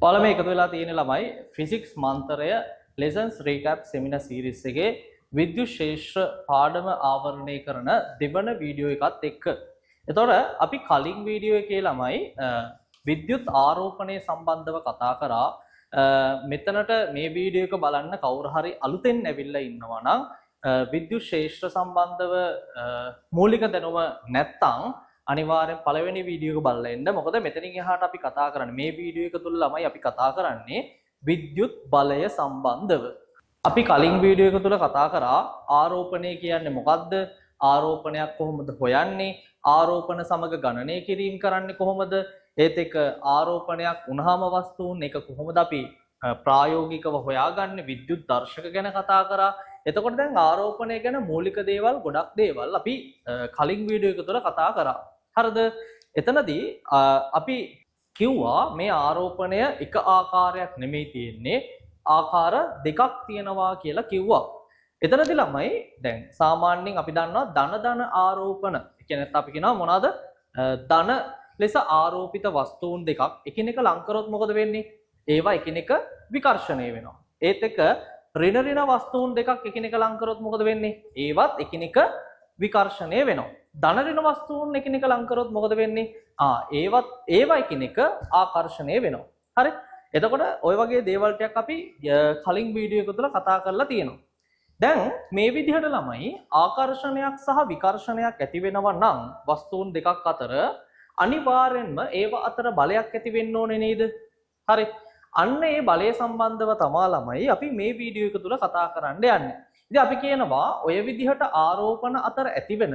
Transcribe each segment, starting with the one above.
ඔයාලා මේ එකතු වෙලා තියෙන ළමයි physics මන්තරය lessons recap seminar series එකේ විද්‍යුත් ශේෂ්ත්‍ර පාඩම ආවරණය කරන දෙවන වීඩියෝ එකත් එක්ක. එතකොට අපි කලින් වීඩියෝ එකේ ළමයි විද්‍යුත් ආරෝපණය සම්බන්ධව කතා කරා. මෙතනට මේ වීඩියෝ එක බලන්න කවුරු හරි අලුතෙන් ඇවිල්ලා ඉන්නවා නම් විද්‍යුත් ශේෂ්ත්‍ර සම්බන්ධව මූලික දැනුම නැත්නම් අනිවාර්යෙන් පළවෙනි වීඩියෝ එක බලලා එන්න. මොකද මෙතනින් එහාට අපි කතා කරන්නේ මේ වීඩියෝ එක තුල ළමයි අපි කතා කරන්නේ විද්‍යුත් බලය සම්බන්ධව. අපි කලින් වීඩියෝ එක තුල කතා කරා ආරෝපණය කියන්නේ මොකක්ද? ආරෝපණයක් කොහොමද හොයන්නේ? ආරෝපණ සමග ගණනය කිරීම කරන්නේ කොහොමද? ඒත් එක්ක ආරෝපණයක් වුණාම වස්තුන් එක කොහොමද අපි ප්‍රායෝගිකව හොයාගන්නේ? විද්‍යුත් දර්ශක ගැන කතා කරා. එතකොට දැන් ආරෝපණය ගැන මූලික දේවල් ගොඩක් දේවල් අපි කලින් වීඩියෝ එක තුල කතා කරා. හරිද? එතනදී අපි කිව්වා මේ ආරෝපණය එක ආකාරයක් නෙමෙයි තියෙන්නේ, ආකාර දෙකක් තියෙනවා කියලා කිව්වා. එතනදී ළමයි දැන් සාමාන්‍යයෙන් අපි දන්නවා ධන ආරෝපණ. ඒ කියන්නේ අපි කියනවා මොනවාද? ධන ලෙස ආරෝපිත වස්තුන් දෙකක් එකිනෙක ලං කරොත් මොකද වෙන්නේ? ඒවා එකිනෙක විකර්ෂණය වෙනවා. ඒත් එක්ක ඍණ වස්තුන් දෙකක් එකිනෙක ලං කරොත් මොකද වෙන්නේ? ඒවත් එකිනෙක විකර්ෂණය වෙනවා. ධන ඍණ වස්තුන් එකිනෙක ලං කරොත් මොකද වෙන්නේ? ඒවා එකිනෙක ආකර්ෂණය වෙනවා. හරි? එතකොට ওই වගේ දේවල් ටිකක් අපි කලින් වීඩියෝ එක තුළ කතා කරලා තියෙනවා. දැන් මේ විදිහට ළමයි ආකර්ෂණයක් සහ විකර්ෂණයක් ඇති වෙනවා නම් වස්තුන් දෙකක් අතර අනිවාර්යෙන්ම ඒව අතර බලයක් ඇති වෙන්න ඕනේ නේද? හරි. අන්න ඒ බලය සම්බන්ධව තමා ළමයි අපි මේ වීඩියෝ එක තුළ කතා කරන්න යන්නේ. ඉතින් අපි කියනවා ඔය විදිහට ආරෝපණ අතර ඇතිවෙන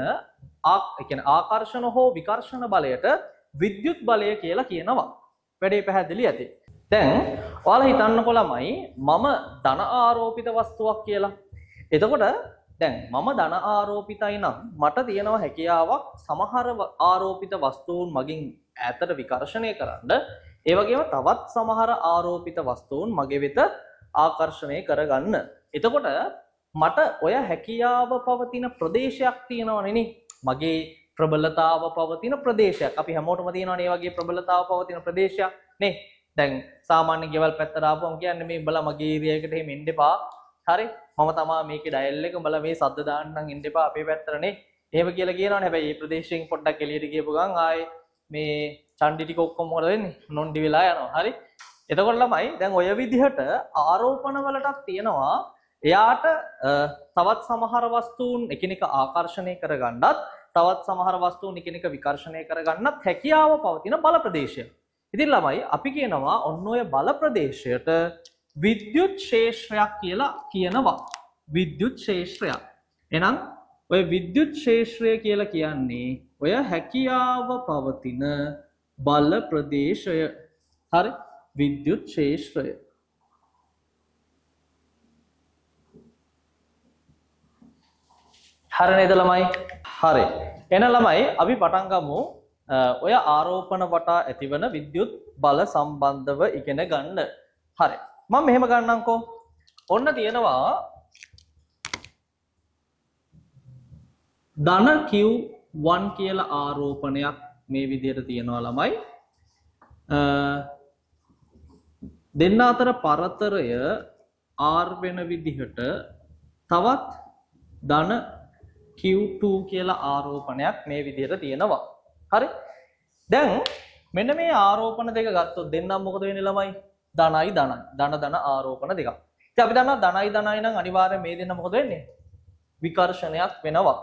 ආකර්ෂණ හෝ විකර්ෂණ බලයට විද්‍යුත් බලය කියලා කියනවා. වැඩේ පැහැදිලි ඇති. දැන් ඔයාලා හිතන්නකො ළමයි මම ධන ආරෝපිත වස්තුවක් කියලා. එතකොට දැන් මම ධන ආරෝපිතයි නම් මට තියෙනවා හැකියාවක් සමහර ආරෝපිත වස්තුන් මගින් ඈතට විකර්ෂණය කරන්න. ඒ වගේම තවත් සමහර ආරෝපිත වස්තුන් මගේ වෙත ආකර්ෂණය කරගන්න. එතකොට මට ඔය හැකියාව පවතින ප්‍රදේශයක් තියෙනවනේ නේ. මගේ ප්‍රබලතාව පවතින ප්‍රදේශයක්. අපි හැමෝටම තියෙනවනේ මේ වගේ ප්‍රබලතාව පවතින ප්‍රදේශයක් නේ. දැන් සාමාන්‍ය ගෙවල් පැත්තට ආවම කියන්නේ මේ උඹලා මගේ ඒරියා එකට එහෙම එන්න එපා. හරි? මම තමා මේකේ ඩයල් එක උඹලා මේ සද්ද දාන්නම් එන්න එපා අපේ පැත්තටනේ. එහෙම කියලා කියනවනේ. හැබැයි මේ ප්‍රදේශයෙන් පොඩ්ඩක් එළියට ගියපු ගමන් ආයේ මේ චණ්ඩි ටික ඔක්කොම මොකද වෙන්නේ? නොන්ඩි වෙලා යනවා. හරි? එතකොට ළමයි දැන් ඔය විදිහට ආරෝපණ වලටත් තියෙනවා එයාට තවත් සමහර වස්තුන් එකිනෙක ආකර්ෂණය කරගන්නත් තවත් සමහර වස්තුන් එකිනෙක විකර්ෂණය කරගන්නත් හැකියාව පවතින බල ප්‍රදේශය. ඉතින් ළමයි අපි කියනවා ඔන්න ඔය බල ප්‍රදේශයට විද්‍යුත් ශේෂ්ත්‍රයක් කියලා කියනවා. විද්‍යුත් ශේෂ්ත්‍රයක්. එහෙනම් ඔය විද්‍යුත් ශේෂ්ත්‍රය කියලා කියන්නේ ඔය හැකියාව පවතින බල ප්‍රදේශය. හරි? විද්‍යුත් ශේෂ්ත්‍රය. හරි නේද ළමයි? හරි. එන ළමයි අපි පටන් ගමු ඔය ආරෝපණ වටා ඇතිවන විද්‍යුත් බල සම්බන්ධව ඉගෙන ගන්න. හරි. මම මෙහෙම ගන්නම්කෝ. ඔන්න තියෙනවා ධන Q1 කියලා ආරෝපණයක් මේ විදිහට තියෙනවා ළමයි. දෙන්න අතර පරතරය R වෙන විදිහට තවත් ධන Q2 කියලා ආරෝපණයක් මේ විදිහට තියෙනවා. හරි? දැන් මෙන්න මේ ආරෝපණ දෙක ගත්තොත් දෙන්නම් මොකද වෙන්නේ ළමයි? ධනයි ධන ආරෝපණ දෙකක්. ඉතින් අපි දන්නවා ධනයි නම් අනිවාර්යයෙන් මේ දෙන්න මොකද වෙන්නේ? විකර්ෂණයක් වෙනවා.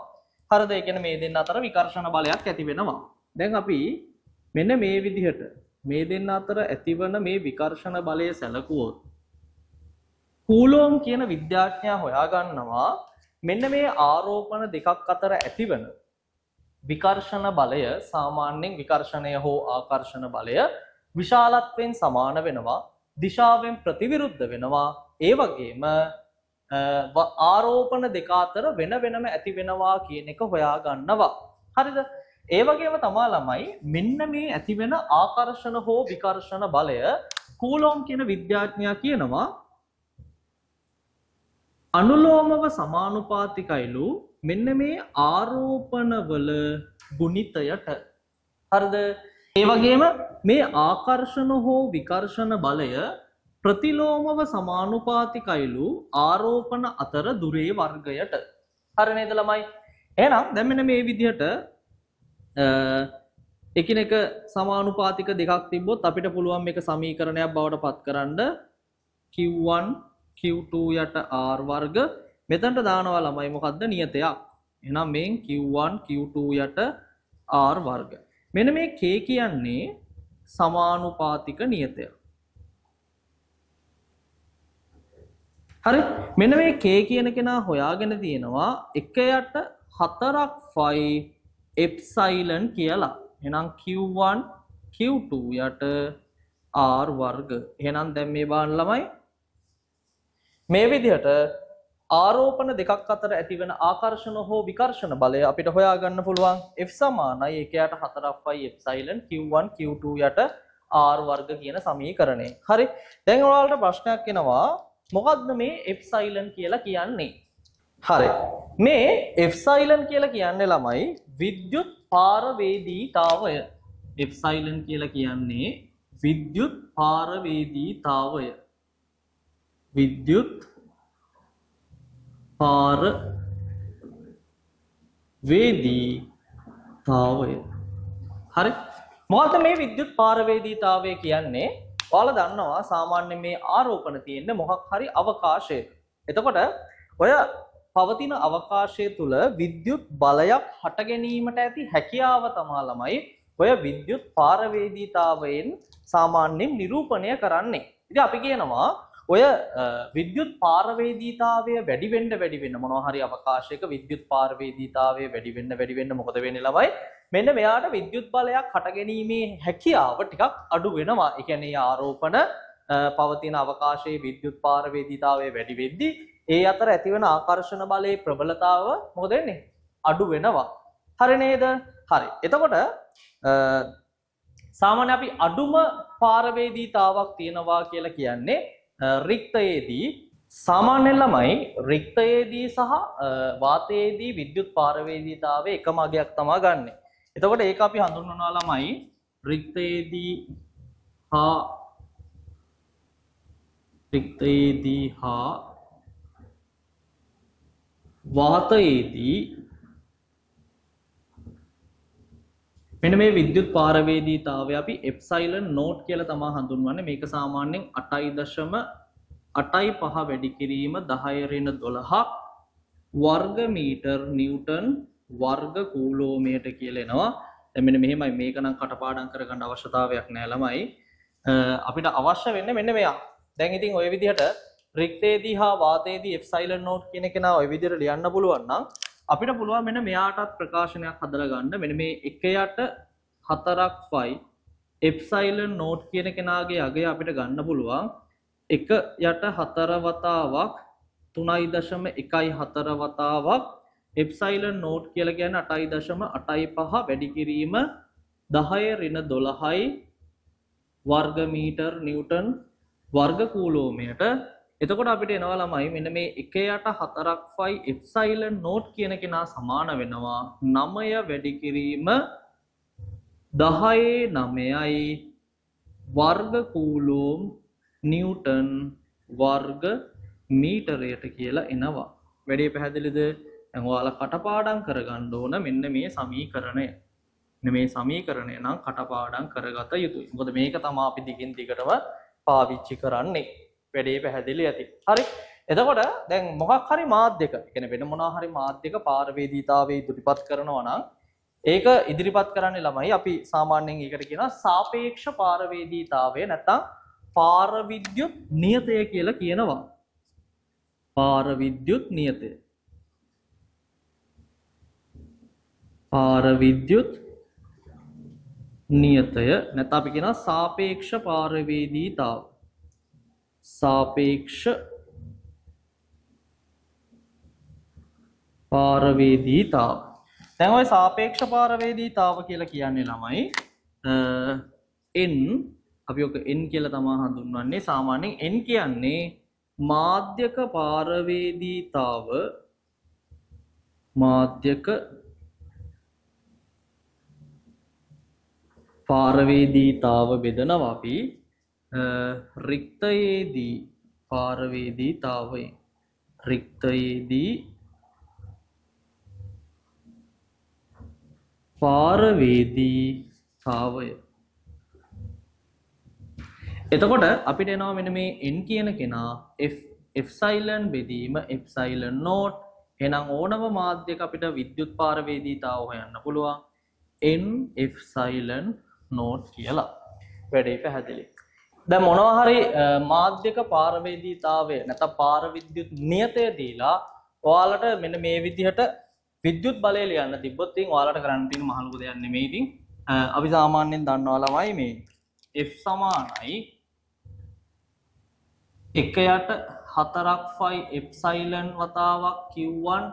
හරිද? ඒ කියන්නේ මේ දෙන්න අතර විකර්ෂණ බලයක් ඇති වෙනවා. දැන් අපි මෙන්න මේ විදිහට මේ දෙන්න අතර ඇතිවන මේ විකර්ෂණ බලය සැලකුවොත් කූලෝම් කියන විද්‍යාඥයා හොයාගන්නවා මෙන්න මේ ආරෝපණ දෙකක් අතර ඇතිවන විකර්ෂණ බලය සාමාන්‍යයෙන් විකර්ෂණය හෝ ආකර්ෂණ බලය විශාලත්වයෙන් සමාන වෙනවා, දිශාවෙන් ප්‍රතිවිරුද්ධ වෙනවා. ඒ වගේම ආරෝපණ දෙක අතර වෙන වෙනම ඇති වෙනවා කියන එක හොයා ගන්නවා. හරිද? ඒ වගේම තමයි ළමයි මෙන්න මේ ඇති වෙන ආකර්ෂණ හෝ විකර්ෂණ බලය කූලෝම් කියන විද්‍යාඥයා කියනවා අනුලෝමව සමානුපාතිකයිලු මෙන්න මේ ආරෝපණවල ගුණිතයට. හරිද? ඒ වගේම මේ ආකර්ෂණ හෝ විකර්ෂණ බලය ප්‍රතිලෝමව සමානුපාතිකයිලු ආරෝපණ අතර දුරේ වර්ගයට. හරි නේද ළමයි? එහෙනම් දැන් මෙන්න මේ විදිහට එකිනෙක සමානුපාතික දෙකක් තිබ්බොත් අපිට පුළුවන් මේක සමීකරණයක් බවට පත් කරන්න q1 q2 යට r වර්ග මෙතනට දානවා ළමයි මොකද්ද නියතයක්. එහෙනම් මෙන් q1 q2 යට r වර්ග. මෙන්න මේ k කියන්නේ සමානුපාතික නියතය. හරි මෙන්න මේ k කියන කෙනා හොයාගෙන තියෙනවා 1 යට 4ක් phi epsilon කියලා. එහෙනම් q1 q2 යට r වර්ග. එහෙනම් දැන් මේ බලන්න ළමයි මේ විදිහට ආරෝපණ දෙකක් අතර ඇතිවන ආකර්ෂණ හෝ විකර්ෂණ බලය අපිට හොයාගන්න පුළුවන් F සමානයි 1 යට 4ක් phi epsilon q1 q2 යට r වර්ග කියන සමීකරණය. හරි දැන් ඔයාලට ප්‍රශ්නයක් එනවා මොකද්ද මේ epsilon කියලා කියන්නේ? හරි මේ epsilon කියලා කියන්නේ ළමයි විද්‍යුත් පාරවේදීතාවය. epsilon කියලා කියන්නේ විද්‍යුත් පාරවේදීතාවය. විද්‍යුත් පාරවේදීතාවය. හරි මොකද්ද මේ විද්‍යුත් පාරවේදීතාවය කියන්නේ? ඔයාලා දන්නවා සාමාන්‍යයෙන් මේ ආරෝපණ තියෙන්නේ මොකක් හරි අවකාශයක. එතකොට ඔය පවතින අවකාශය තුල විද්‍යුත් බලයක් හට ගැනීමට ඇති හැකියාව තමයි ළමයි ඔය විද්‍යුත් පාරවේදීතාවයෙන් සාමාන්‍යයෙන් නිරූපණය කරන්නේ. ඉතින් අපි කියනවා ඔය විද්‍යුත් පාරවේදීතාවය වැඩි වෙන්න මොනවා හරි අවකාශයක විද්‍යුත් පාරවේදීතාවය වැඩි වෙන්න මොකද වෙන්නේ ළමයි? මෙන්න මෙයාට විද්‍යුත් බලයක් හට ගැනීමේ හැකියාව ටිකක් අඩු වෙනවා. ඒ කියන්නේ ආරෝපණ පවතින අවකාශයේ විද්‍යුත් පාරවේදීතාවය වැඩි වෙද්දී ඒ අතර ඇතිවන ආකර්ෂණ බලයේ ප්‍රබලතාව මොකද වෙන්නේ? අඩු වෙනවා. හරි නේද? හරි. එතකොට සාමාන්‍ය අපි අඩුම පාරවේදීතාවක් තියෙනවා කියලා කියන්නේ රික්තයේදී සාමාන්‍යයෙන් ළමයි රික්තයේදී සහ වාතයේදී විද්‍යුත් පාරවේදීතාවයේ එකම අගයක් තමයි ගන්නෙ. එතකොට ඒක අපි හඳුන්වනවා ළමයි රික්තයේදී හා වාතයේදී මෙන්න මේ විද්‍යුත් පාරවේදීතාවය අපි එප්සයිලන් නෝට් කියලා තමයි හඳුන්වන්නේ. මේක සාමාන්‍යයෙන් 8.85 වැඩි කිරීම 10^12ක් වර්ග මීටර් නිව්ටන් වර්ග කූලෝමීටර් කියලා එනවා. දැන් මෙන්න මෙහෙමයි මේක නම් කටපාඩම් කරගන්න අවශ්‍යතාවයක් නැහැ ළමයි. අපිට අවශ්‍ය වෙන්නේ මෙන්න මෙයා. දැන් ඉතින් ওই විදිහට රික්තයේදී හා වාතයේදී එප්සයිලන් නෝට් කියන කෙනා ওই විදිහට ලියන්න පුළුවන් නම් අපිට පුළුවන් මෙන්න මෙයාටත් ප්‍රකාශනයක් හදලා ගන්න. මෙන්න මේ 1 යට 4ක් phi epsilon නෝට් කියන කෙනාගේ අගය අපිට ගන්න පුළුවන් 1 යට 4 වතාවක් 3.14 වතාවක් epsilon නෝට් කියලා කියන්නේ 8.85 වැඩි කිරීම 10^12යි වර්ග මීටර් නිව්ටන් වර්ග කූලෝමීටර්. එතකොට අපිට එනවා ළමයි මෙන්න මේ 1 යට 4ක් phi epsilon නෝට් කියන කෙනා සමාන වෙනවා 9 වැඩි කිරීම 10^9යි වර්ග කූලෝම් නිව්ටන් වර්ග මීටරයට කියලා එනවා. වැඩි පැහැදිලිද? දැන් ඔයාලා කටපාඩම් කරගන්න ඕන මෙන්න මේ සමීකරණය. මෙන්න මේ සමීකරණය නම් කටපාඩම් කරගත යුතුයි. මොකද මේක තමයි අපි දිගින් දිගටම පාවිච්චි කරන්නේ. වැඩේ පැහැදිලි ඇති. හරි. එතකොට දැන් මොකක් හරි මාධ්‍යක, ඒ කියන්නේ වෙන මොනවා හරි මාධ්‍යක පාරවේදීතාවයේ ඉදිරිපත් කරනවා නම් ඒක ඉදිරිපත් කරන්නේ ළමයි අපි සාමාන්‍යයෙන් ඒකට කියනවා සාපේක්ෂ පාරවේදීතාවය නැත්නම් පාරවිද්‍යුත් නියතය කියලා කියනවා. පාරවිද්‍යුත් නියතය. පාරවිද්‍යුත් නියතය නැත්නම් අපි කියනවා සාපේක්ෂ පාරවේදීතාව. සාපේක්ෂ පාරවේදීතාව. දැන් ඔය සාපේක්ෂ පාරවේදීතාව කියලා කියන්නේ ළමයි n අපි ඔක n කියලා තමයි හඳුන්වන්නේ. සාමාන්‍යයෙන් n කියන්නේ මාධ්‍යක පාරවේදීතාව මාධ්‍යක පාරවේදීතාව බෙදනවා අපි රික්තයේදී පාරවේදීතාවය රික්තයේදී පාරවේදීතාවය. එතකොට අපිට එනවා මෙන්න මේ n කියන කෙනා epsilon බෙදීම epsilon naught. එහෙනම් ඕනම මාධ්‍යයක අපිට විද්‍යුත් පාරවේදීතාව හොයන්න පුළුවන් n epsilon naught කියලා. වැඩේ පැහැදිලි. දැන් මොනවා හරි මාධ්‍යක පාරවේදීතාවය නැත්නම් පාර විද්‍යුත් නියතය දීලා ඔයාලට මෙන්න මේ විදිහට විද්‍යුත් බලය ලියන්න තිබ්බොත් ඉතින් ඔයාලට කරන්න තියෙන මහ ලොකු දෙයක් නෙමෙයි. ඉතින් අපි සාමාන්‍යයෙන් දන්නවා ළමයි මේ F සමානයි 1 යට 4ක් ෆයි එප්සයිලන් වතාවක් Q1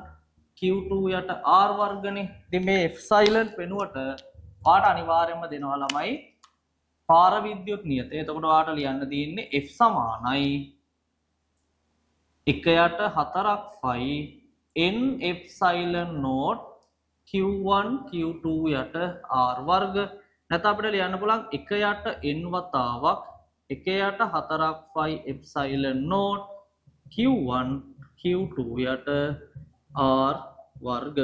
Q2 යට R වර්ගනේ. ඉතින් මේ එප්සයිලන් වෙනුවට ඔයාට අනිවාර්යයෙන්ම දෙනවා ළමයි පාර විද්‍යුත් නියතය. එතකොට ඔයාට ලියන්න තියෙන්නේ F සමානයි 1 යට 4ක් ෆයි n epsilon naught Q1 Q2 යට R වර්ග. නැත්නම් අපිට ලියන්න පුළුවන් 1 යට n වතාවක් 1 යට 4ක් ෆයි epsilon naught Q1 Q2 යට R වර්ග.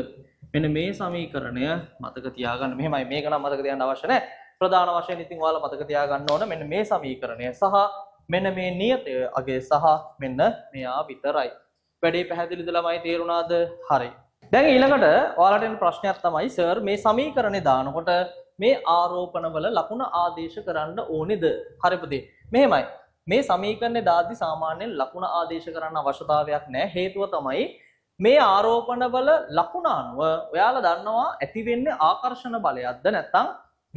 මෙන්න මේ සමීකරණය මතක තියාගන්න. මෙහෙමයි, මේක නම් මතක තියාගන්න අවශ්‍ය නැහැ. ප්‍රධාන වශයෙන් ඉතින් ඔයාලා මතක තියාගන්න ඕන මෙන්න මේ සමීකරණය සහ මෙන්න මේ නියතය අගය සහ මෙන්න මෙයා විතරයි. වැඩේ පැහැදිලිද ළමයි, තේරුණාද? හරි. දැන් ඊළඟට ඔයාලට එන ප්‍රශ්නයක් තමයි සර් මේ සමීකරණේ දානකොට මේ ආරෝපණවල ලකුණ ආදේශ කරන්න ඕනේද? හරි පුතේ. මෙහෙමයි. මේ සමීකරණේ දාද්දි සාමාන්‍යයෙන් ලකුණ ආදේශ කරන්න අවශ්‍යතාවයක් නැහැ. හේතුව තමයි මේ ආරෝපණවල ලකුණ අනුව ඔයාලා දන්නවා ඇති වෙන්නේ ආකර්ෂණ බලයක්ද නැත්නම්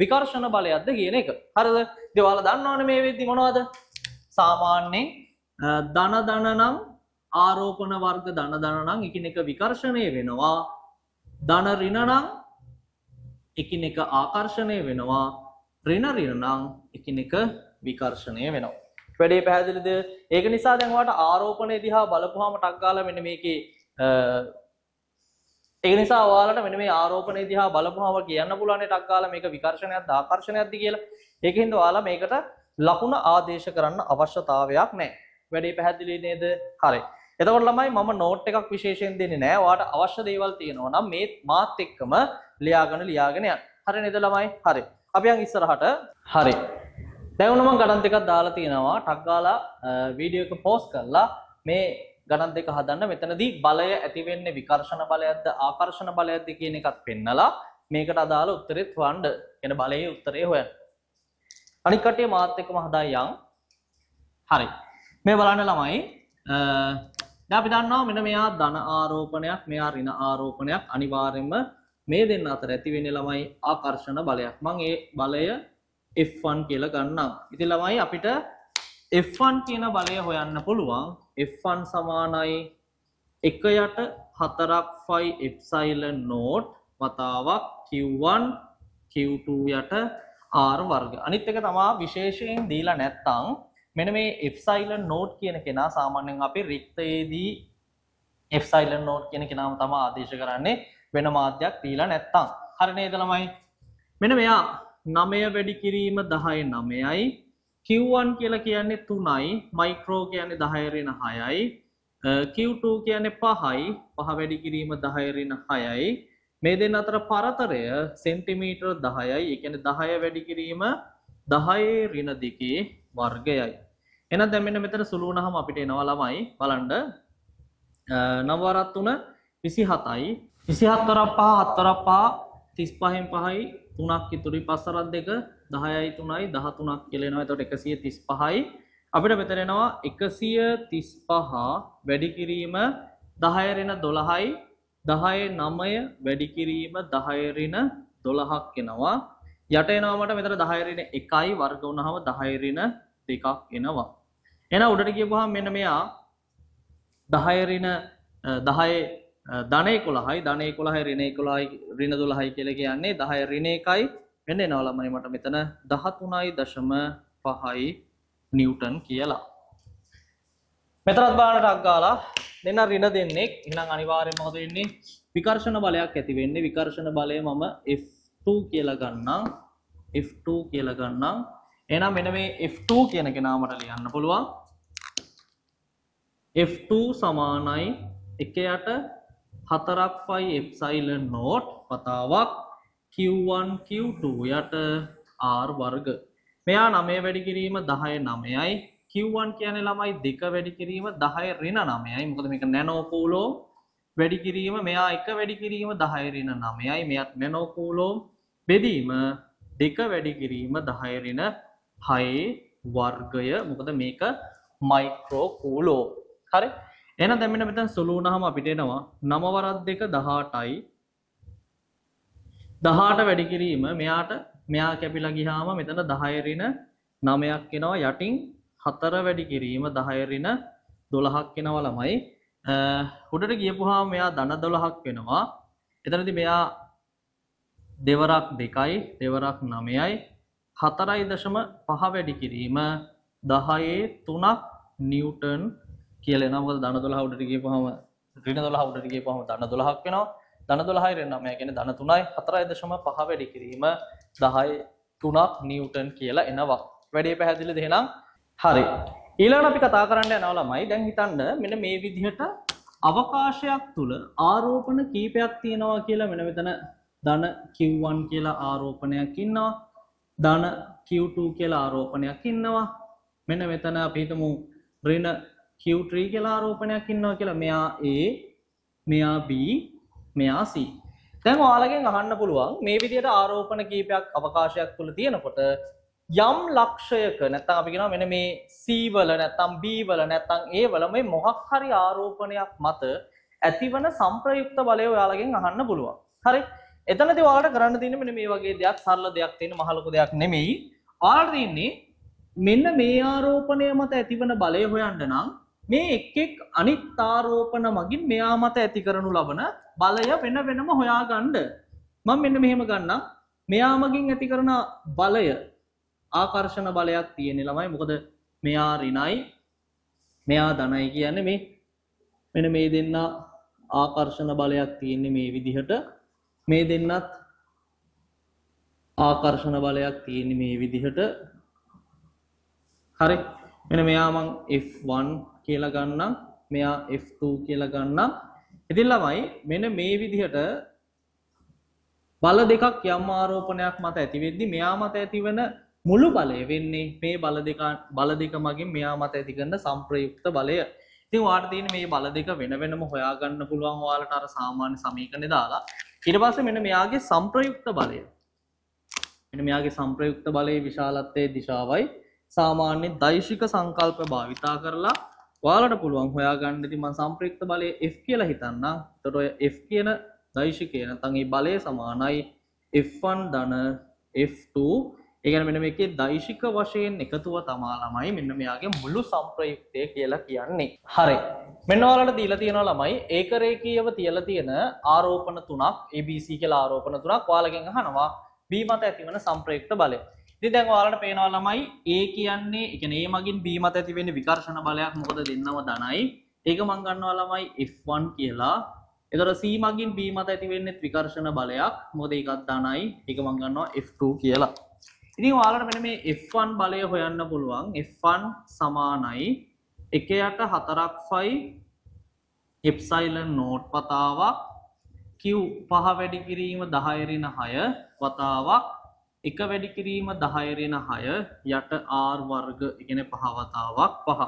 විකර්ෂණ බලයක්ද කියන එක. හරිද? ඉතින් ඔයාලා දන්නවනේ මේ වෙද්දි මොනවද? සාමාන්‍යයෙන් ධන ධන නම් ආරෝපණ වර්ග ධන ධන නම් එකිනෙක විකර්ෂණය වෙනවා. ධන ඍණ නම් එකිනෙක ආකර්ෂණය වෙනවා. ඍණ ඍණ නම් එකිනෙක විකර්ෂණය වෙනවා. වැඩේ පැහැදිලිද? ඒක නිසා දැන් ඔයාලට ආරෝපණය දිහා බලපුවාම ටක් ගාලා මෙන්න මේකේ ඒක නිසා ඔයාලට මෙන්න මේ ආරෝපණය දිහා බලපුවාම කියන්න පුළුවන් ටක් ගාලා මේක විකර්ෂණයක්ද ආකර්ෂණයක්ද කියලා. ඒකෙන්ද ඔයාලා මේකට ලකුණ ආදේශ කරන්න අවශ්‍යතාවයක් නැහැ. වැඩේ පැහැදිලි නේද? හරි. එතකොට ළමයි මම නෝට් එකක් විශේෂයෙන් දෙන්නේ නැහැ. ඔයාලට අවශ්‍ය දේවල් තියෙනවා නම් මේ මාත් එක්කම ලියාගෙන යන්න. හරි නේද ළමයි? හරි. අපි යන් ඉස්සරහට. හරි. දැන් උන මම ගණන් දෙකක් දාලා තියෙනවා. ටක් ගාලා වීඩියෝ එක පෝස් කරලා මේ ගණන් දෙක හදන්න. මෙතනදී බලය ඇති වෙන්නේ විකර්ෂණ බලයක්ද ආකර්ෂණ බලයක්ද කියන එකත් පෙන්නලා මේකට අදාළ උත්තරෙත් හොයන්න. එන බලයේ උත්තරේ හොයන්න. අනිත් කටිය මාත් එක්කම හදා යන්. හරි. මේ බලන්න ළමයි දැන් අපි දන්නවා මෙන්න මෙයා ධන ආරෝපණයක් මෙයා ඍණ ආරෝපණයක් අනිවාර්යයෙන්ම මේ දෙන්න අතර ඇති වෙන්නේ ළමයි ආකර්ෂණ බලයක්. මම ඒ බලය F1 කියලා ගන්නම්. ඉතින් ළමයි අපිට F1 කියන බලය හොයන්න පුළුවන්. F1 සමානයි 1 යට 4ක් ෆයි එප්සයිලන් නෝට් වතාවක් Q1 Q2 යට R වර්ග. අනිත් එක තමයි විශේෂයෙන් දීලා නැත්තම් මෙන්න මේ epsilon naught කියන කෙනා සාමාන්‍යයෙන් අපි රික්තයේදී epsilon naught කියන කෙනාම තමයි ආදේශ කරන්නේ වෙන මාධ්‍යයක් දීලා නැත්තම්. හරි නේද ළමයි? මෙන්න මෙයා 9 වැඩි කිරීම 10 9යි Q1 කියලා කියන්නේ 3යි මයික්‍රෝ කියන්නේ 10 ඍණ 6යි Q2 කියන්නේ 5යි 5 වැඩි කිරීම 10 ඍණ 6යි මේ දෙන්න අතර පරතරය සෙන්ටිමීටර් 10යි. ඒ කියන්නේ 10 වැඩි කිරීම 10 ඍණ 2 වර්ගයයි. එහෙනම් දැන් මෙන්න මෙතන සුළු වුණාම අපිට එනවා ළමයි බලන්න 9 වරක් 3 27යි 27 වරක් 5 7 වරක් 5 35න් 5යි 3ක් ඉතුරුයි 5 වරක් 2 10යි 3යි 13ක් කියලා එනවා. එතකොට 135යි අපිට මෙතන එනවා 135 වැඩි කිරීම 10 ඍණ 12යි 10 9 වැඩි කිරීම 10 ඍණ 12ක් එනවා. යට එනවා මට මෙතන 10 ඍණ 1යි වර්ග වුණාම 10 ර්ණ 2ක් එනවා. එහෙනම් උඩට ගියපුවාම මෙන්න මෙයා 10 ඍණ 10 ධන 11යි ධන 11යි ඍණ 11යි ඍණ 12යි කියලා කියන්නේ 10 ඍණ 1යි මෙන්න එනවා ළමයි මට මෙතන 13.5යි නිව්ටන් කියලා. මෙතනත් බලන්නට අග්ගාලා දෙන්න ඍණ දෙන්නේ. එහෙනම් අනිවාර්යයෙන්ම මොකද වෙන්නේ? විකර්ෂණ බලයක් ඇති වෙන්නේ. විකර්ෂණ බලය මම F2 කියලා ගන්නම්. F2 කියලා ගන්නම්. එහෙනම් මෙන්න මේ F2 කියන කෙනාමට ලියන්න පුළුවන්. F2 සමානයි 1යට 4ක් phi epsilon naught වතාවක් Q1 Q2 යට R වර්ග. මෙයා 9 වැඩි කිරීම 10 9යි. Q1 කියන්නේ ළමයි 2 වැඩි කිරීම 10 ඍණ 9යි. මොකද මේක නැනෝ කූලෝම් වැඩි කිරීම මෙයා 1 වැඩි කිරීම 10 ඍණ 9යි. මෙයාත් නැනෝ කූලෝම් බෙදීම 2 වැඩි කිරීම 10 ඍණ 6 වර්ගය. මොකද මේක මයික්‍රෝ කූලෝම්. හරි. එහෙනම් දැන් මෙන්න මෙතන සුළු වුණාම අපිට එනවා 9 වරක් 2 18යි. 18 වැඩි කිරීම මෙයා කැපිලා ගියාම මෙතන 10 ඍණ 9ක් එනවා. යටින් 4 වැඩි කිරීම 10 ඍණ 12ක් එනවා ළමයි. උඩට ගියපුවාම මෙයා ධන 12ක් වෙනවා. එතනදී මෙයා දෙවරක් 2යි දෙවරක් 9යි 4.5 වැඩි කිරීම 10 3ක් නිව්ටන් කියලා එනවා. මොකද ධන 12 උඩට ගියපුවාම ඍණ 12 උඩට ගියපුවාම ධන 12ක් වෙනවා. ධන 12යි ඍණ 9 කියන්නේ ධන 3යි 4.5 වැඩි කිරීම 10 3ක් නිව්ටන් කියලා එනවා. වැඩේ පැහැදිලිද එහෙනම්? හරි. ඊළඟට අපි කතා කරන්න යනවා ළමයි. දැන් හිතන්න මෙන්න මේ විදිහට අවකාශයක් තුල ආරෝපණ කීපයක් තියෙනවා කියලා මෙන්න මෙතන ධන Q1 කියලා ආරෝපණයක් ඉන්නවා. ධන Q2 කියලා ආරෝපණයක් ඉන්නවා. මෙන්න මෙතන අපි හිතමු ඍණ Q3 කියලා ආරෝපණයක් ඉන්නවා කියලා. මෙයා A, මෙයා B, මෙයා C. දැන් ඔයාලගෙන් අහන්න පුළුවන් මේ විදිහට ආරෝපණ කීපයක් අවකාශයක් තුල තියෙනකොට යම් ලක්ෂයක නැත්නම් අපි කියනවා මෙන්න මේ C වල නැත්නම් B වල නැත්නම් A වල මේ මොකක් හරි ආරෝපණයක් මත ඇතිවන සංප්‍රයුක්ත බලය ඔයාලගෙන් අහන්න පුළුවන්. හරි. එතනදී ඔයාලට කරන්න තියෙන්නේ මෙන්න මේ වගේ දෙයක් සරල දෙයක් තියෙන මහ ලොකු දෙයක් නෙමෙයි. ඔයාලට තියෙන්නේ මෙන්න මේ ආරෝපණය මත ඇතිවන බලය හොයන්න නම් මේ එක් අනිත් ආරෝපණ මගින් මෙයා මත ඇති කරනු ලබන බලය වෙන වෙනම හොයාගන්න. මම මෙන්න මෙහෙම ගන්නම්. මෙයා මගින් ඇති කරන බලය ආකර්ෂණ බලයක් තියෙන්නේ ළමයි. මොකද මෙයා ඍණයි මෙයා ධනයි කියන්නේ මෙන්න මේ දෙන්න ආකර්ෂණ බලයක් තියෙන්නේ මේ විදිහට. මේ දෙන්නත් ආකර්ෂණ බලයක් තියෙන්නේ මේ විදිහට. හරි. මෙන්න මෙයා මං F1 කියලා ගන්නම්. මෙයා F2 කියලා ගන්නම්. ඉතින් ළමයි මෙන්න මේ විදිහට බල දෙකක් යම් ආරෝපණයක් මත ඇති වෙද්දි මෙයා මත ඇතිවන මුළු බලය වෙන්නේ මේ බල දෙක මගින් මෙයා මත ඇති කරන සංප්‍රයුක්ත බලය. ඉතින් ඔයාලට තියෙන මේ බල දෙක වෙන වෙනම හොයාගන්න පුළුවන් ඔයාලට අර සාමාන්‍ය සමීකරණේ දාලා. ඊට පස්සේ මෙන්න මෙයාගේ සංප්‍රයුක්ත බලය. මෙන්න මෙයාගේ සංප්‍රයුක්ත බලයේ විශාලත්වයේ දිශාවයි සාමාන්‍ය දෛශික සංකල්ප භාවිතා කරලා ඔයාලට පුළුවන් හොයාගන්න. ඉතින් මම සංප්‍රයුක්ත බලය F කියලා හිතන්නම්. එතකොට ඔය F කියන දෛශිකය නැත්නම් මේ බලය සමානයි F1 ධන F2. ඒ කියන්නේ මෙන්න මේකේ දෛශික වශයෙන් එකතුව තමා ළමයි මෙන්න මෙයාගේ මුළු සංප්‍රයුක්තය කියලා කියන්නේ. හරි. මෙන්න ඔයාලට දීලා තියෙනවා ළමයි ඒකරේඛීයව තියලා තියෙන ආරෝපණ තුනක් ABC කියලා ආරෝපණ තුනක් ඔයාලගෙන් අහනවා B මත ඇතිවන සංප්‍රයුක්ත බලය. ඉතින් දැන් ඔයාලට පේනවා ළමයි A කියන්නේ ඒ කියන්නේ A මගින් B මත ඇති වෙන්නේ විකර්ෂණ බලයක්. මොකද දෙන්නම ධනයි. ඒක මම ගන්නවා ළමයි F1 කියලා. එතකොට C මගින් B මත ඇති වෙන්නේ විකර්ෂණ බලයක්. මොකද ඒකත් ධනයි. ඒක මම ගන්නවා F2 කියලා. ඉතින් ඔයාලට මෙන්න මේ F1 බලය හොයන්න පුළුවන්. F1 සමානයි 1යට 4ක් phi epsilon naught වතාවක් Q 5 වැඩි කිරීම 10 ඍණ 6 වතාවක් 1 වැඩි කිරීම 10 ඍණ 6 යට R වර්ග. ඒ කියන්නේ 5 වතාවක් 5.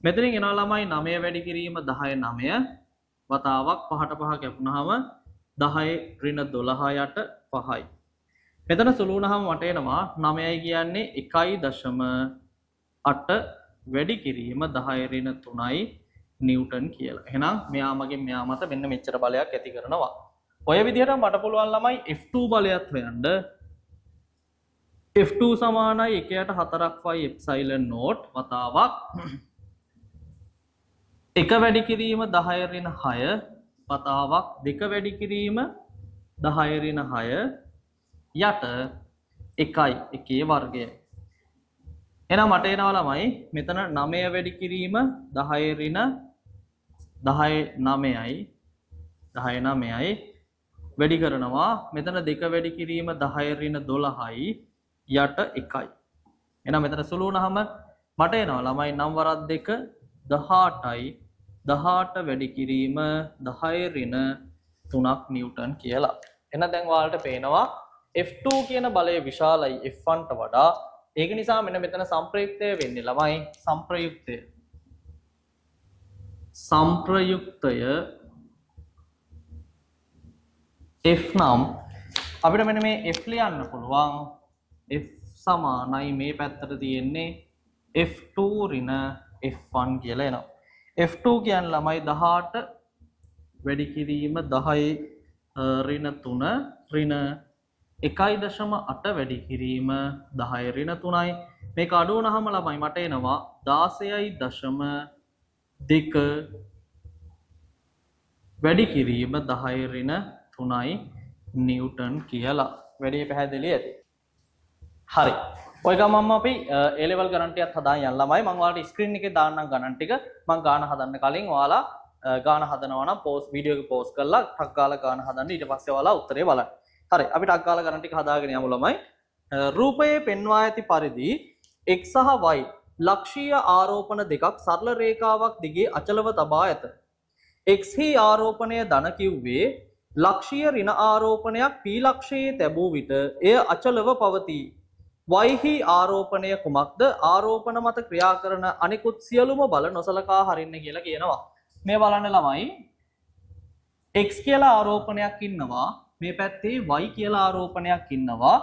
මෙතනින් එනවා ළමයි 9 වැඩි කිරීම 10 9 වතාවක් 5ට 5 කැපුණාම 10 ඍණ 12 යට 5යි. මෙතන සුළු වුණාම මට එනවා 9යි කියන්නේ 1.8 වැඩි කිරීම 10 ඍණ 3යි නිව්ටන් කියලා. එහෙනම් මෙයා මගෙන් මෙයා මත මෙන්න මෙච්චර බලයක් ඇති කරනවා. ඔය විදිහට මට පුළුවන් ළමයි F2 බලයත් හොයන්න. F2 සමානයි 1යට 4ක් phi epsilon naught වතාවක් 1 වැඩි කිරීම 10 ඍණ 6 වතාවක් 2 වැඩි කිරීම 10 ඍණ 6 යට 1යි 1 වර්ගය. එහෙනම් මට එනවා ළමයි මෙතන 9 වැඩි කිරීම 10 ඍණ 9යි වැඩි කරනවා. මෙතන 2 වැඩි කිරීම 10 ඍණ 12යි යට 1යි. එහෙනම් මෙතන සුළු වුණාම මට එනවා ළමයි නම් වරක් 2 18යි 18 වැඩි කිරීම 10 ඍණ 3ක් නිව්ටන් කියලා. එහෙනම් දැන් ඔයාලට පේනවා F2 කියන බලය විශාලයි F1ට වඩා. ඒක නිසා මෙන්න මෙතන සංප්‍රයුක්තය වෙන්නේ ළමයි සංප්‍රයුක්තය F නම් අපිට මෙන්න මේ F ලියන්න පුළුවන් F සමානයි මේ පැත්තට තියෙන්නේ F2 ඍණ F1 කියලා එනවා. F2 කියන්නේ ළමයි 18 වැඩි කිරීම 10 ඍණ 3 ඍණ 1.8 වැඩි කිරීම 10 ඍණ 3යි. මේක අඩු වුණාම ළමයි මට එනවා 16.2 වැඩි කිරීම 10 ඍණ 3යි නිව්ටන් කියලා. වැඩි පැහැදිලි ඇති. හරි. ඔය ගමන්ම අපි A level ගණන් ටිකත් හදාගෙන යන්න ළමයි. මම ඔයාලට ස්ක්‍රීන් එකේ දාන්නම් ගණන් ටික. මම ගාන හදන්න කලින් ඔයාලා ගාන හදනවා නම් පෝස්ට් වීඩියෝ එක පෝස්ට් කරලා ටක් ගාලා ගාන හදන්න. ඊට පස්සේ ඔයාලා උත්තරේ බලන්න. හරි. අපි ටක් ගාලා ගණන් ටික හදාගෙන යමු ළමයි. රූපයේ පෙන්වා ඇති පරිදි x සහ y ලක්ෂීය ආරෝපණ දෙකක් සරල රේඛාවක් දිගේ අචලව තබා ඇත. x හි ආරෝපණය ධන කිව්වේ ලක්ෂීය ඍණ ආරෝපණයක් p ලක්ෂයේ තැබූ විට එය අචලව පවතී. y හි ආරෝපණය කුමක්ද? ආරෝපණ මත ක්‍රියා කරන අනිකුත් සියලුම බල නොසලකා හරින්න කියලා කියනවා. මේ බලන්න ළමයි x කියලා ආරෝපණයක් ඉන්නවා. මේ පැත්තේ y කියලා ආරෝපණයක් ඉන්නවා.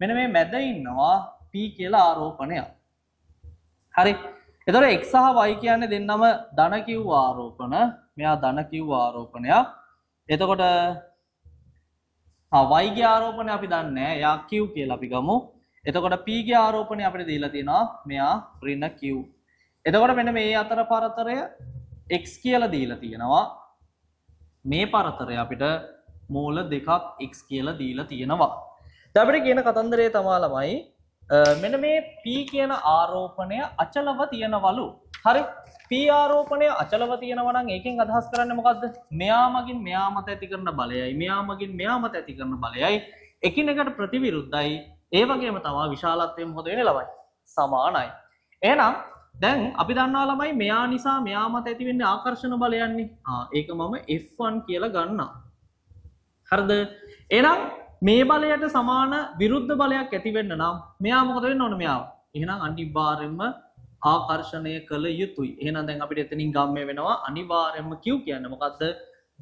මෙන්න මේ මැද ඉන්නවා p කියලා ආරෝපණයක්. හරි. එතකොට x සහ y කියන්නේ දෙන්නම ධන කිව් ආරෝපණ. මෙයා ධන කිව් ආරෝපණයක්. එතකොට y ගේ ආරෝපණය අපි දන්නේ නැහැ. එයා q කියලා අපි ගමු. එතකොට p ගේ ආරෝපණය අපිට දීලා තියෙනවා මෙයා ඍණ q. එතකොට මෙන්න මේ අතර පරතරය x කියලා දීලා තියෙනවා. මේ පරතරය අපිට මූල දෙකක් x කියලා දීලා තියෙනවා. දැන් අපිට කියන කතන්දරය තමයි ළමයි මෙන්න මේ p කියන ආරෝපණය අචලව තියනවලු. හරි. p ආරෝපණය අචලව තියනවා නම් ඒකෙන් අදහස් කරන්නේ මොකද්ද? මෙයා මගින් මෙයා මත ඇති කරන බලයයි මෙයා මගින් මෙයා මත ඇති කරන බලයයි එකිනෙකට ප්‍රතිවිරුද්ධයි. ඒ වගේම තමයි විශාලත්වය මොකද වෙන්නේ ළමයි? සමානයි. එහෙනම් දැන් අපි දන්නවා ළමයි මෙයා නිසා මෙයා මත ඇති වෙන්නේ ආකර්ෂණ බලයන්නේ. ඒක මම F1 කියලා ගන්නවා. හරිද? එහෙනම් මේ බලයට සමාන විරුද්ධ බලයක් ඇති වෙන්න නම් මෙයා මොකද වෙන්න ඕන මෙයාව? එහෙනම් අනිවාර්යයෙන්ම ආකර්ෂණය කළ යුතුයි. එහෙනම් දැන් අපිට එතනින් ගම්මේ වෙනවා අනිවාර්යයෙන්ම Q කියන්නේ මොකද්ද?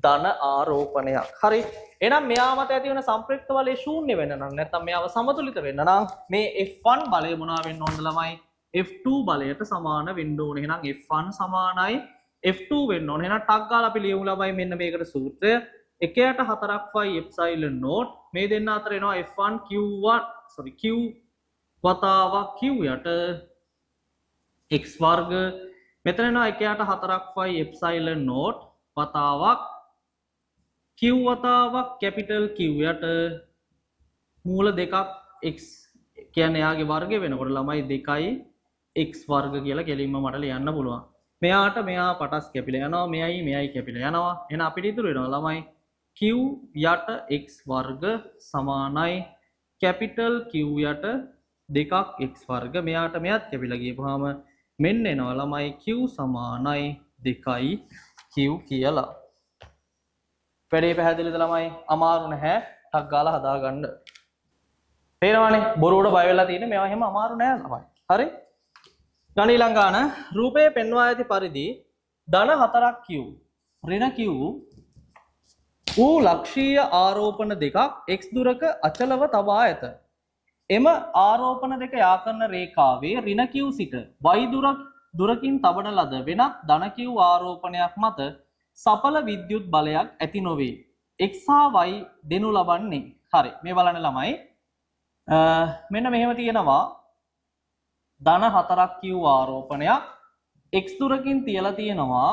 ධන ආරෝපණයක්. හරි. එහෙනම් මෙයා මත ඇති වෙන සම්ප්‍රයුක්ත බලය ශූන්‍ය වෙන්න නම් නැත්නම් මෙයාව සමතුලිත වෙන්න නම් මේ F1 බලය මොනවා වෙන්න ඕනද ළමයි? F2 බලයට සමාන වෙන්න ඕනේ. එහෙනම් F1 සමානයි F2 වෙන්න ඕනේ. එහෙනම් ටක් ගාලා අපි ලියමු ළමයි මෙන්න මේකට සූත්‍රය. 1යට 4ක් phi epsilon naught මේ දෙන්න අතර එනවා F1 Q1 Q වතාවක් Q යට x වර්ග. මෙතන එනවා 1යට 4ක් phi epsilon naught වතාවක් Q වතාවක් capital Q යට මූල දෙකක් x කියන්නේ යාගේ වර්ගය වෙනකොට ළමයි 2යි x වර්ග කියලා කෙලින්ම මට ලියන්න පුළුවන්. මෙයාට මෙයා පටස් කැපිලා යනවා මෙයයි කැපිලා යනවා. එහෙනම් අපිට ඉතුරු වෙනවා ළමයි Q යට x වර්ග සමානයි capital Q යට 2ක් x වර්ග. මෙයාට මෙයත් කැපිලා ගියපුවාම මෙන්න එනවා ළමයි Q සමානයි 2යි Q කියලා. වැඩේ පැහැදිලිද ළමයි? අමාරු නැහැ. ටක් ගාලා හදාගන්න. තේරෙනවනේ? බොරුවට බය වෙලා තියෙන්නේ මේවා එහෙම අමාරු නෑ ළමයි. හරි? ගණ ඊළඟ ගාන රූපයේ පෙන්වා ඇති පරිදි ධන 4ක් Q ඍණ Q ඌ ලක්ෂීය ආරෝපණ දෙකක් x දුරක අචලව තබා ඇත. එම ආරෝපණ දෙක යා කරන රේඛාවේ ඍණ Q සිට y දුරකින් තබන ලද වෙනත් ධන Q ආරෝපණයක් මත සඵල විද්‍යුත් බලයක් ඇති නොවේ. x හා y දෙනු ලබන්නේ. හරි. මේ බලන්න ළමයි. මෙන්න මෙහෙම තියෙනවා ධන 4ක් Q ආරෝපණයක් x දුරකින් තියලා තියෙනවා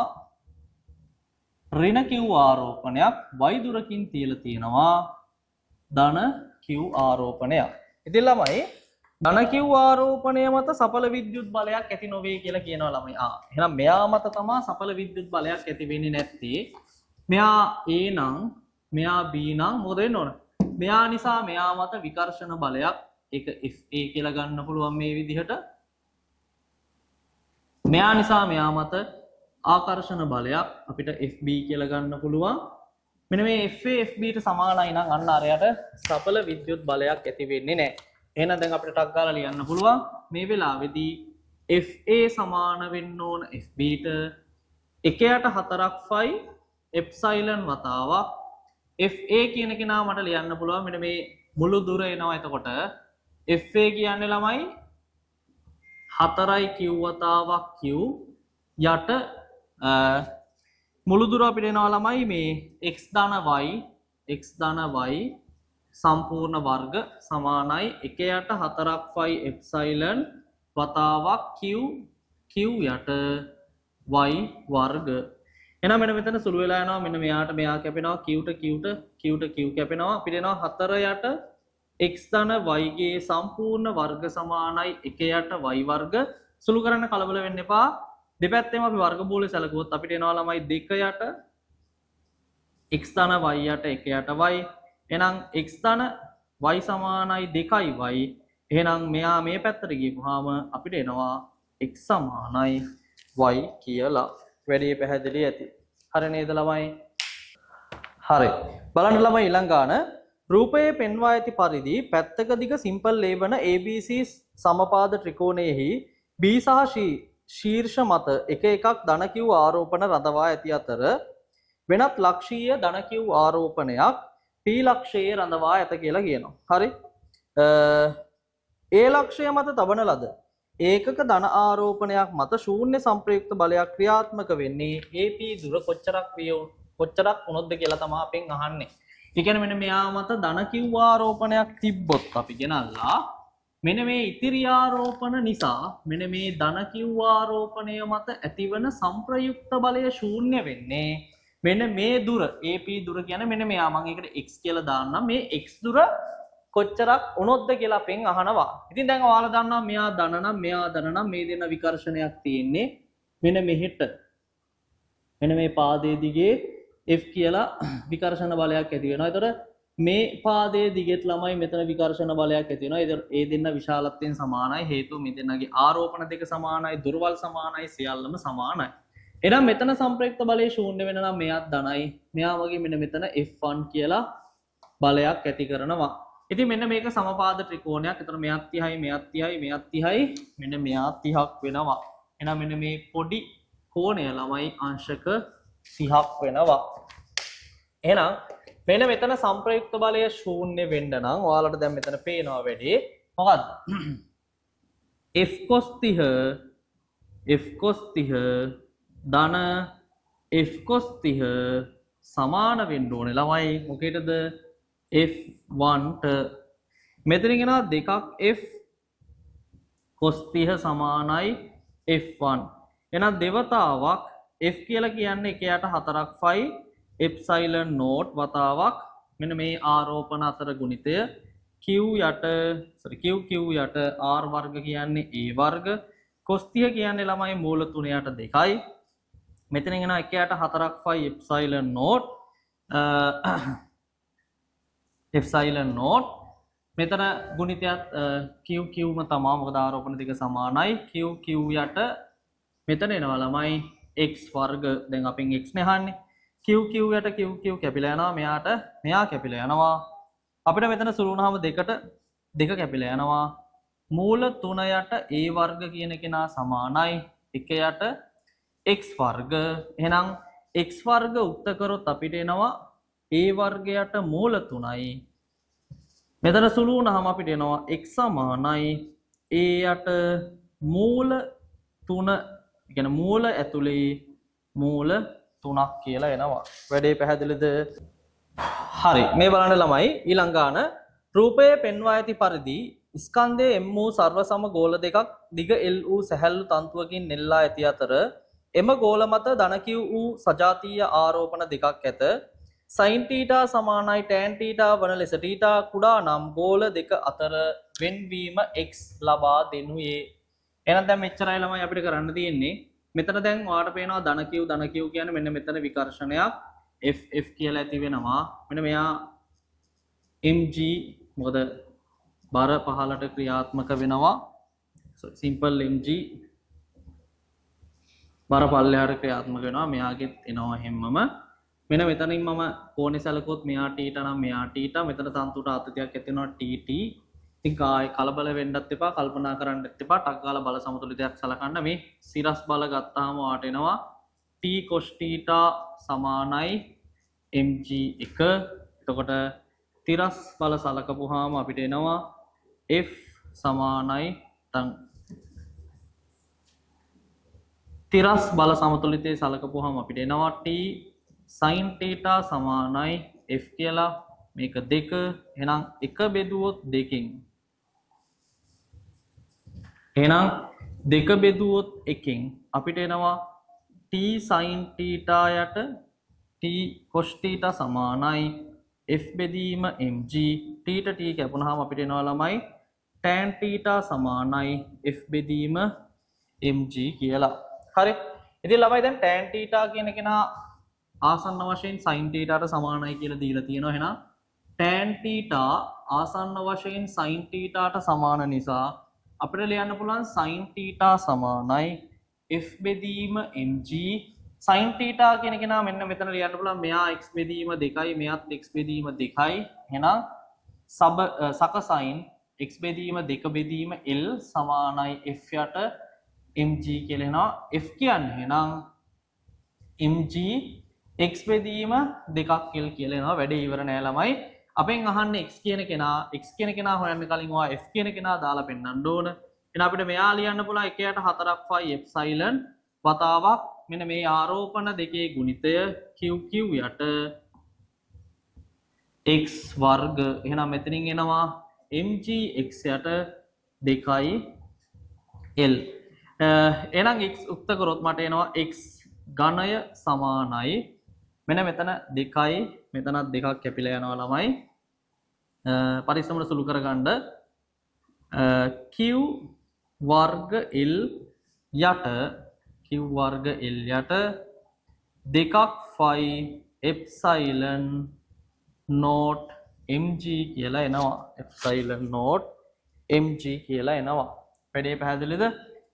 ඍණ Q ආරෝපණයක් y දුරකින් තියලා තියෙනවා ධන Q ආරෝපණයක්. ඉතින් ළමයි ධන Q ආරෝපණය මත සඵල විද්‍යුත් බලයක් ඇති නොවේ කියලා කියනවා ළමයි. එහෙනම් මෙයා මත තමයි සඵල විද්‍යුත් බලයක් ඇති වෙන්නේ නැත්තේ. මෙයා A නම් මෙයා B නම් මොකද වෙන්න ඕන? මෙයා නිසා මෙයා මත විකර්ෂණ බලයක් ඒක FA කියලා ගන්න පුළුවන් මේ විදිහට. මෙයා නිසා මෙයා මත ආකර්ෂණ බලයක් අපිට FB කියලා ගන්න පුළුවන්. මෙන්න මේ FA FBට සමානයි නම් අන්න අරයට සඵල විද්‍යුත් බලයක් ඇති වෙන්නේ නැහැ. එහෙනම් දැන් අපිට ටක් ගාලා ලියන්න පුළුවන් මේ වෙලාවේදී FA සමාන වෙන්න ඕන FBට 1/4යි එප්සයිලන් වතාවක් FA කියන කෙනා මට ලියන්න පුළුවන් මෙන්න මේ මුළු දුර එනවා. එතකොට FA කියන්නේ ළමයි 4යි q වතාවක් q යට මුළු දුර අපිට එනවා ළමයි මේ x ධන y සම්පූර්ණ වර්ග සමානයි 1/4යි එප්සයිලන් වතාවක් q යට y වර්ග. එහෙනම් මෙන්න මෙතන සුළු වෙලා යනවා. මෙන්න මෙයාට මෙයා කැපෙනවා q කැපෙනවා. අපිට එනවා 4 යට x ධන y ගේ සම්පූර්ණ වර්ග සමානයි 1 යට y වර්ග. සුළු කරන්න කලබල වෙන්න එපා. දෙපැත්තෙම අපි වර්ගමූලය සැලකුවොත් අපිට එනවා ළමයි 2 යට x ධන y යට 1 යට y. එහෙනම් x ධන y සමානයි 2y. එහෙනම් මෙයා මේ පැත්තට ගියපුවාම අපිට එනවා x සමානයි y කියලා. වැඩි පැහැදිලි ඇති. හරි නේද ළමයි? හරි. බලන්න ළමයි ඊළඟ ගාන රූපයේ පෙන්වා ඇති පරිදි පැත්තක දිග සිම්පල් ලේබන ABC සමපාද ත්‍රිකෝණයෙහි B සහ ශීර්ෂ මත එක එකක් ධන Q ආරෝපණ රඳවා ඇති අතර වෙනත් ලක්ෂීය ධන Q ආරෝපණයක් P ලක්ෂයේ රඳවා ඇත කියලා කියනවා. හරි. A ලක්ෂය මත තබන ලද ඒකක ධන ආරෝපණයක් මත ශූන්‍ය සංප්‍රයුක්ත බලයක් ක්‍රියාත්මක වෙන්නේ AP දුර කොච්චරක් වුණොත්ද කියලා තමයි අපෙන් අහන්නේ. ඒ කියන්නේ මෙන්න මෙයා මත ධන Q ආරෝපණයක් තිබ්බොත් අපි ගෙනල්ලා මෙන්න මේ ඉතිරි ආරෝපණ නිසා මෙන්න මේ ධන Q ආරෝපණය මත ඇතිවන සංප්‍රයුක්ත බලය ශූන්‍ය වෙන්නේ මෙන්න මේ දුර AP දුර කියන්නේ මෙන්න මෙයා මම ඒකට x කියලා දාන්නම්. මේ x දුර කොච්චරක් වුණොත්ද කියලා අපෙන් අහනවා. ඉතින් දැන් ඔයාලා දන්නවා මෙයා ධන නම් මෙයා ධන නම් මේ දෙන විකර්ෂණයක් තියෙන්නේ මෙන්න මෙහෙට. මෙන්න මේ පාදයේ දිගේ F කියලා විකර්ෂණ බලයක් ඇති වෙනවා. ඒතර මේ පාදයේ දිගෙත් ළමයි මෙතන විකර්ෂණ බලයක් ඇති වෙනවා. ඒ දෙන්න විශාලත්වයෙන් සමානයි. හේතුව මේ දෙන්නගේ ආරෝපණ දෙක සමානයි, දුර්වල සමානයි, සියල්ලම සමානයි. එහෙනම් මෙතන සංප්‍රයුක්ත බලය ශූන්‍ය වෙන නම් මෙයාත් ධනයි. මෙයා වගේ මෙන්න මෙතන F1 කියලා බලයක් ඇති කරනවා. ඉතින් මෙන්න මේක සමපාද ත්‍රිකෝණයක්. ඒතර මෙයාත් 30යි, මෙයාත් 30යි, මෙයාත් 30යි, මෙන්න මෙයාත් 30ක් වෙනවා. එහෙනම් මෙන්න මේ පොඩි කෝණය ළමයි අංශක 30ක් වෙනවා. එහෙනම් මෙන්න මෙතන සංප්‍රයුක්ත බලය ශූන්‍ය වෙන්න නම් ඔයාලට දැන් මෙතන පේනවා වැඩි මොකද්ද? F cos 30 ධන F cos 30 සමාන වෙන්න ඕනේ ළමයි. මොකේද? F1ට මෙතනින් එනවා දෙකක් F cos 30 සමානයි F1. එහෙනම් දෙවතාවක් F කියලා කියන්නේ 1/4යි එප්සයිලන් නෝට් වතාවක් මෙන්න මේ ආරෝපණ අතර ගුණිතය q යට යට r වර්ග කියන්නේ a වර්ග cos 30 කියන්නේ ළමයි මූල 3 යට 2යි. මෙතනින් එනවා 1/4යි එප්සයිලන් නෝට් එප්සයිලන් නෝට් මෙතන ගුණිතයත් q ම තමයි මොකද ආරෝපණ දෙක සමානයි q යට මෙතන එනවා ළමයි x වර්ග දැන් අපෙන් x නේ අහන්නේ q යට q කැපිලා යනවා මෙයාට මෙයා කැපිලා යනවා අපිට මෙතන සුළු වුණාම දෙකට දෙක කැපිලා යනවා මූල 3 යට a වර්ග කියන කෙනා සමානයි 1 යට x වර්ග එහෙනම් x වර්ග උක්ත කරොත් අපිට එනවා a වර්ගයට මූල 3යි මෙතන සුළු වුණාම අපිට එනවා x සමානයි a යට මූල 3 කියන්නේ මූල ඇතුලේ මූල 3ක් කියලා එනවා. වැඩේ පැහැදිලිද? හරි. මේ බලන්න ළමයි ඊළඟ ගාන රූපයේ පෙන්වා ඇති පරිදි ස්කන්ධයේ M වූ සර්වසම ගෝල දෙකක් දිග L වූ සැහැල්ලු තන්තුවකින් නෙල්ලා ඇති අතර එම ගෝල මත ධන Q වූ සජාතීය ආරෝපණ දෙකක් ඇත. sin θ සමානයි tan θ වන ලෙස θ කුඩා නම් ගෝල දෙක අතර වෙන්වීම x ලබා දෙනුයේ. එහෙනම් දැන් මෙච්චරයි ළමයි අපිට කරන්න තියෙන්නේ. මෙතන දැන් ඔයාලට පේනවා ධන Q කියන්නේ මෙන්න මෙතන විකර්ෂණයක් F කියලා ඇති වෙනවා. මෙන්න මෙයා mg මොකද බර පහළට ක්‍රියාත්මක වෙනවා. සිම්පල් mg බර පල්ලෙහාට ක්‍රියාත්මක වෙනවා. මෙයාගෙත් එනවා හැමම. මෙන්න මෙතනින් මම කෝණේ සැලකුවොත් මෙයා θ නම් මෙයා θ. මෙතන තන්තුට ආතතියක් ඇති වෙනවා tt. ඉතින් කායි කලබල වෙන්නත් එපා, කල්පනා කරන්නත් එපා. ටක් ගාලා බල සමතුලිතයක් සලකන්න. මේ සිරස් බල ගත්තාම වාට එනවා t cos θ සමානයි mg1. එතකොට තිරස් බල සලකපුවාම අපිට එනවා f සමානයි තිරස් බල සමතුලිතයේ සලකපුවාම අපිට එනවා t sin θ සමානයි f කියලා. මේක 2. එහෙනම් 1 බෙදුවොත් 2කින්. එහෙනම් 2 බෙදුවොත් 1කින් අපිට එනවා t sin θ යට t cos θ සමානයි f බෙදීම mg. t ට t කැපුණාම අපිට එනවා ළමයි tan θ සමානයි f බෙදීම mg කියලා. හරි. ඉතින් ළමයි දැන් tan θ කියන කෙනා ආසන්න වශයෙන් sin θ ට සමානයි කියලා දීලා තියෙනවා. එහෙනම් tan θ ආසන්න වශයෙන් sin θ ට සමාන නිසා අපිට ලියන්න පුළුවන් sin θ සමානයි f බෙදීම mg. sin θ කියන කෙනා මෙන්න මෙතන ලියන්න පුළුවන් මෙයා x බෙදීම 2යි මෙයාත් x බෙදීම 2යි. එහෙනම් සක sin x බෙදීම 2 බෙදීම l සමානයි f යට mg කියලා එනවා. f කියන්නේ එහෙනම් mg x බෙදීම 2ක් l කියලා එනවා. වැඩේ ඉවර නෑ ළමයි. අපෙන් අහන්නේ x කියන කෙනා හොයන්න කලින් ඔයා f කියන කෙනා දාලා පෙන්නන්න ඕන. එහෙනම් අපිට මෙයා ලියන්න පුළුවන් 1 යට 4ක් phi epsilon වතාවක් මෙන්න මේ ආරෝපණ දෙකේ ගුණිතය qq යට x වර්ග. එහෙනම් මෙතනින් එනවා mg x යට 2යි l. එහෙනම් x උක්ත කරොත් මට එනවා x ඝනය සමානයි මෙන්න මෙතන 2යි මෙතනත් 2ක් කැපිලා යනවා ළමයි. පරිස්සමට සුළු කරගන්න q වර්ග l යට දෙකක් phi epsilon not mg කියලා එනවා. epsilon not mg කියලා එනවා. වැඩේ පැහැදිලිද?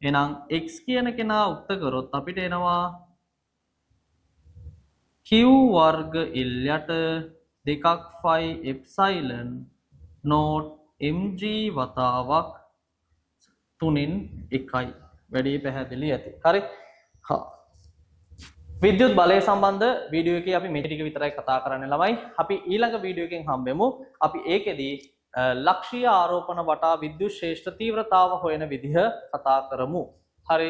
එහෙනම් x කියන කෙනා උක්ත කරොත් අපිට එනවා q වර්ග l යට දෙකක් phi epsilon not mg වතාවක් 3න් 1යි. වැඩේ පැහැදිලි ඇති. හරි. විද්‍යුත් බලය සම්බන්ධ වීඩියෝ එකේ අපි මේ ටික විතරයි කතා කරන්නේ ළමයි. අපි ඊළඟ වීඩියෝ එකෙන් හම්බෙමු. අපි ඒකෙදී ලක්ෂීය ආරෝපණ වටා විද්‍යුත් ශ්‍රේෂ්ඨ තීව්‍රතාව හොයන විදිහ කතා කරමු. හරි.